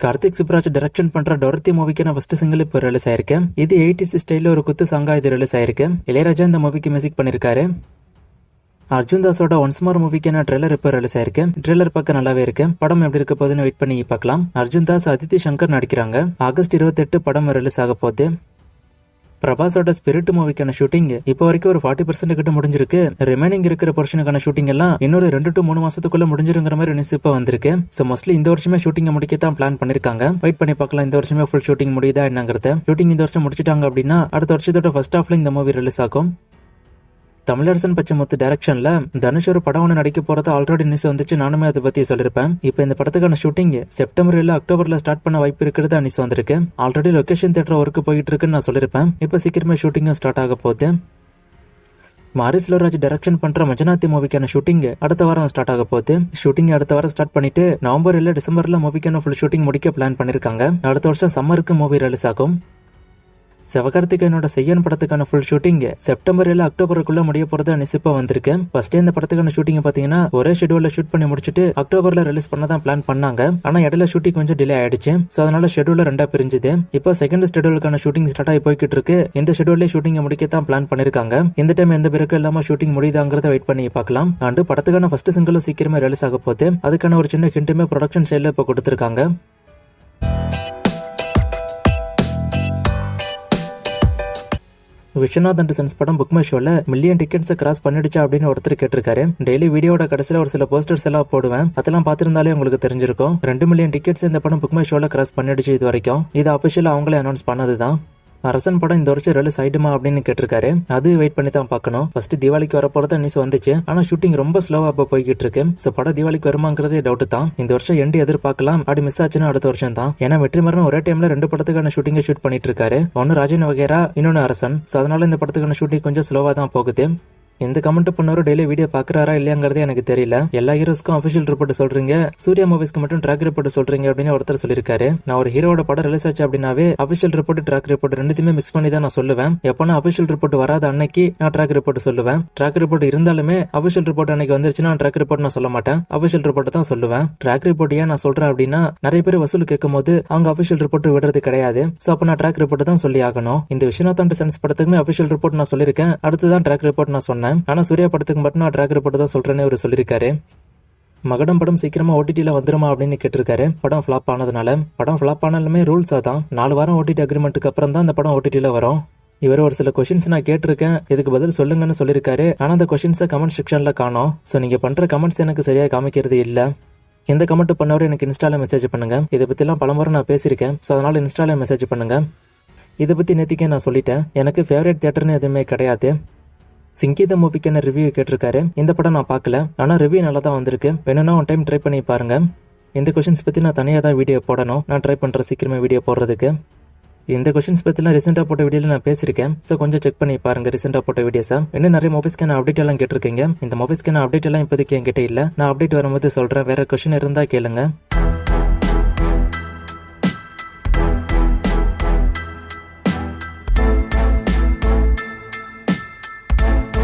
Karthik Subraj direction பண்ற டொரத்தி மூவிக்கான first single இப்போ release ஆயிருக்கு. இது 80s ஸ்டைல ஒரு குத்து சாங்கா இது ரிலீஸ் ஆயிருக்கு. இளையராஜா இந்த மூவிக்கு மியூசிக் பண்ணிருக்காரு. அர்ஜுன் தாஸோட ஒன்ஸ் மோர் மூவிக்கான ட்ரெய்லர் இப்போ ரிலீஸ் ஆயிருக்கு. ட்ரெய்லர் பார்க்க நல்லாவே இருக்கு. படம் எப்படி இருக்க போதுன்னு வெயிட் பண்ணி பார்க்கலாம். அர்ஜுன் தாஸ், அதித்தி சங்கர் நடிக்கிறாங்க. ஆகஸ்ட் 28 படம் ரிலீஸ் ஆக போகுது. பிரபாஸோட ஸ்பிரிட் மூவிக்கான ஷூட்டிங் இப்போ வரைக்கும் ஒரு 40% கிட்ட முடிஞ்சிருக்கு. ரிமைனிங் இருக்கிற போர்ஷனுக்கான ஷூட்டிங் எல்லாம் இன்னொரு 2 to 3 மாசத்துக்குள்ள முடிஞ்சிருங்கிற மாதிரி நியூஸ் இப்போ வந்திருக்கு. சோ மோஸ்ட்லி இந்த வருஷமே ஷூட்டிங் முடிக்கத்தான் பிளான் பண்ணிருக்காங்க. வெயிட் பண்ணி பார்க்கலாம் இந்த வருஷமே ஃபுல் ஷூட்டிங் முடியுதா என்னங்கிறத. ஷூட்டிங் இந்த வருஷம் முடிச்சிட்டாங்க அப்படின்னா அடுத்த வருஷத்தோட ஃபர்ஸ்ட் ஹாஃப்ல இந்த மூவி ரிலீஸ் ஆகும். தமிழரசன் பச்சைமுத்து டைரக்ஷன்ல தனுஷ் ஒரு படம் ஒன்று நடிக்க போறது ஆல்ரெடி நியூஸ் வந்துச்சு. நானுமே அதை பத்தி சொல்லிருப்பேன். இப்போ இந்த படத்துக்கான ஷூட்டிங் செப்டம்பர் இல்ல அக்டோபர்ல ஸ்டார்ட் பண்ண வாய்ப்பு இருக்கிறதா நியூஸ் வந்திருக்கு. ஆல்ரெடி லொகேஷன் தியேட்டர் ஒர்க் போயிட்டு இருக்குன்னு நான் சொல்லிருப்பேன். இப்போ சீக்கிரமே ஷூட்டிங்கும் ஸ்டார்ட் ஆக போகுது. மாரி செல்வராஜ் டைரக்ஷன் பண்ற மஞ்சனாத்தி மூவிக்கான ஷூட்டிங் அடுத்த வாரம் ஸ்டார்ட் ஆக போகுது. ஷூட்டிங் அடுத்த வாரம் ஸ்டார்ட் பண்ணிட்டு நவம்பர் இல்ல டிசம்பர்ல மூவிக்கான ஃபுல் ஷூட்டிங் முடிக்க பிளான் பண்ணிருக்காங்க. அடுத்த வருஷம் சம்மருக்கு மூவி ரிலீஸ் ஆகும். சிவகார்த்திகேயனோட செய்யன் படத்துக்கான ஃபுல் ஷூட்டிங் செப்டம்பர் இல்ல அக்டோபருக்குள்ள முடிய போறதா நியூஸ் வந்திருக்கு. ஃபர்ஸ்ட் இந்த படத்துக்கான ஷூட்டிங் பாத்தீங்கன்னா ஒரே ஷெட்யூல்ல ஷூட் பண்ணி முடிச்சுட்டு அக்டோபர்ல ரிலீஸ் பண்ணதான் பிளான் பண்ணாங்க. ஆனா இடையில ஷூட்டிங் கொஞ்சம் டிலே ஆயிடுச்சு. சோ அதனால ஷெட்யூல் ரெண்டா பிரிஞ்சுது. இப்போ செகண்ட் ஷெட்யூலுக்கான ஷூட்டிங் ஸ்டார்ட் ஆகி போய்கிட்டு இருக்கு. இந்த ஷெட்யூல்ல ஷூட்டிங் முடிக்கத்தான் பிளான் பண்ணிருக்காங்க. இந்த டைம் எந்த பேருக்கு இல்லாம ஷூட்டிங் முடியுதாங்கிறத வெயிட் பண்ணி பார்க்கலாம். அண்ட் படத்துக்கான ஃபர்ஸ்ட் சிங்கிளும் சீக்கிரமே ரிலீஸ் ஆக போகுது. அதுக்கான ஒரு சின்ன ஹிண்ட்டுமே ப்ரொடக்ஷன் சைட்ல இப்போ கொடுத்திருக்காங்க. விஸ்வநாத் அண்ட் சன்ஸ் படம் புக் மை ஷோல மில்லியன் டிக்கெட்ஸ் கிராஸ் பண்ணிடுச்சா அப்படின்னு ஒருத்தர் கேட்டிருக்காரு. டெய்லி வீடியோட கடைசியில ஒரு சில போஸ்டர்ஸ் எல்லாம் போடுவேன். அதெல்லாம் பார்த்திருந்தாலே உங்களுக்கு தெரிஞ்சிருக்கும். 2 மில்லியன் டிக்கெட்ஸ் இந்த படம் புக் மை ஷோல கிராஸ் பண்ணிடுச்சு இது வரைக்கும். இது அபிஷியலா அவங்களே அனௌன்ஸ் பண்ணதுதான். அரசன் படம் இந்த வருஷம் ரிலீஸ் ஆயிடுமா அப்படின்னு கேட்டிருக்காரு. அது வெயிட் பண்ணி தான் பார்க்கணும். ஃபர்ஸ்ட் தீபாவளிக்கு வரப்போறதா நியூஸ் வந்துச்சு. ஆனா ஷூட்டிங் ரொம்ப ஸ்லோவா போய்கிட்டு இருக்கு. சோ படம் தீபாவளிக்கு வருமாங்கிறதே டவுட் தான். இந்த வருஷம் எண்டு எதிர்பார்க்கலாம். அப்படி மிஸ் ஆச்சுன்னா அடுத்த வருஷம் தான். ஏன்னா வெற்றிமாறன் ஒரே டைம்ல 2 படத்துக்கான ஷூட்டிங்கை ஷூட் பண்ணிட்டு இருக்காரு. ஒன்னு ராஜன் வகைரா, இன்னொன்னு அரசன். சோ அதனால இந்த படத்துக்கான ஷூட்டிங் கொஞ்சம் ஸ்லோவா தான் போகுது. இந்த கமெண்ட் பண்ணவரும் டெய்லி வீடியோ பாக்குறாரா இல்லையாங்கிறது எனக்கு தெரியல. எல்லா ஹீரோஸ்க்கும் அபிஷியல் ரிப்போர்ட் சொல்றீங்க, சூர்யா மூவிஸ்க்கு மட்டும் ட்ராக் ரிப்போர்ட் சொல்றீங்க அப்படின்னு ஒருத்தர் சொல்லிருக்காரு. நான் ஒரு ஹீரோட படம் ரிலீஸ் ஆச்சு அப்படின்னாவே அபிஷியல் ரிப்போர்ட் ட்ராக் ரிப்போர்ட் ரெண்டுத்தையுமே மிக்ஸ் பண்ணி தான் நான் சொல்லுவேன். எப்பனா அபிஷியல் ரிப்போர்ட் வராத அன்னைக்கு நான் ட்ராக் ரிப்போர்ட் சொல்லுவேன். ட்ராக் ரிப்போர்ட் இருந்தாலுமே அபிஷியல் ரிப்போர்ட் அன்னைக்கு வந்துருச்சுன்னா ட்ராக் ரிப்போர்ட் நான் சொல்ல மாட்டேன். அபிஷியல் ரிப்போர்ட் தான் சொல்லுவேன். ட்ராக் ரிப்போர்ட் ஏன் நான் சொல்றேன் அப்படின்னா நிறைய பேர் வசூல் கேட்கும் போது அவங்க அபிஷியல் ரிப்போர்ட் விடுறது கிடையாது. சோ அப்ப நான் ட்ராக் ரிப்போர்ட் தான் சொல்லி ஆகணும். இந்த விஸ்வநாத் அண்ட் சன்ஸ் படத்துக்குமே அபிஷியல் ரிப்போர்ட் நான் சொல்லிருக்கேன். அடுத்துதான் ட்ராக் ரிப்போர்ட் நான் சொன்னேன். ஆனா சூர்யா படத்துக்கு மட்டும் நான் ட்ராக் ரிப்போர்ட் தான் சொல்றேன்னு அவர் சொல்லிருக்காரு. மகடம் படம் சீக்கிரமா ஓடிடில வந்துருமா அப்படின்னு கேட்டிருக்காரு. படம் ஃபிளாப் ஆனதுனால. படம் ஃபிளாப் ஆனாலுமே ரூல்ஸ் தான் 4 வாரம் ஓடிடி அக்ரிமெண்ட்டுக்கு அப்புறம் தான் இந்த படம் ஓடிடில வரும். இவர் ஒரு சில கொஸ்டின்ஸ் நான் கேட்டிருக்கேன், இதுக்கு பதில் சொல்லுங்கன்னு சொல்லியிருக்காரு. ஆனா அந்த கொஸ்டின்ஸை கமெண்ட் செக்ஷன்ல காணோம். சோ நீங்க பண்ற கமெண்ட்ஸ் எனக்கு சரியா காமிக்கிறது இல்ல. எந்த கமெண்ட் பண்ணவரை எனக்கு இன்ஸ்டால மெசேஜ் பண்ணுங்க. இதை பத்தி எல்லாம் பலமுறை நான் பேசியிருக்கேன். சோ அதனால இன்ஸ்டால மெசேஜ் பண்ணுங்க. இதை பத்தி நேத்திக்கே நான் சொல்லிட்டேன். எனக்கு ஃபேவரட் தியேட்டர்னு எதுவுமே கிடையாது. சிங்கீத மூவிக்கான ரிவ்யூ கேட்டிருக்காரு. இந்த படம் நான் பார்க்கல, ஆனா ரிவ்யூ நல்லா தான் வந்திருக்கு. வேணும்னா ஒன் டைம் ட்ரை பண்ணி பாருங்க. இந்த கொஸ்டின்ஸ் பத்தி நான் தனியாக தான் வீடியோ போடணும். நான் ட்ரை பண்றேன் சீக்கிரமே வீடியோ போடுறதுக்கு. இந்த கொஸ்டின்ஸ் பத்திலாம் ரீசெண்டா போட்ட வீடியோல நான் பேசியிருக்கேன். சோ கொஞ்சம் செக் பண்ணி பாருங்க ரீசெண்டா போட்ட வீடியோஸா. இன்னும் நிறைய மூவிஸ்க்கான அப்டேட் எல்லாம் கேட்டிருக்கீங்க. இந்த மூவிஸ்க்கான அப்டேட் எல்லாம் இப்போதைக்கு என்கிட்ட இல்ல. நான் அப்டேட் வரும்போது சொல்றேன். வேற கொஸ்டின் இருந்தா கேளுங்க.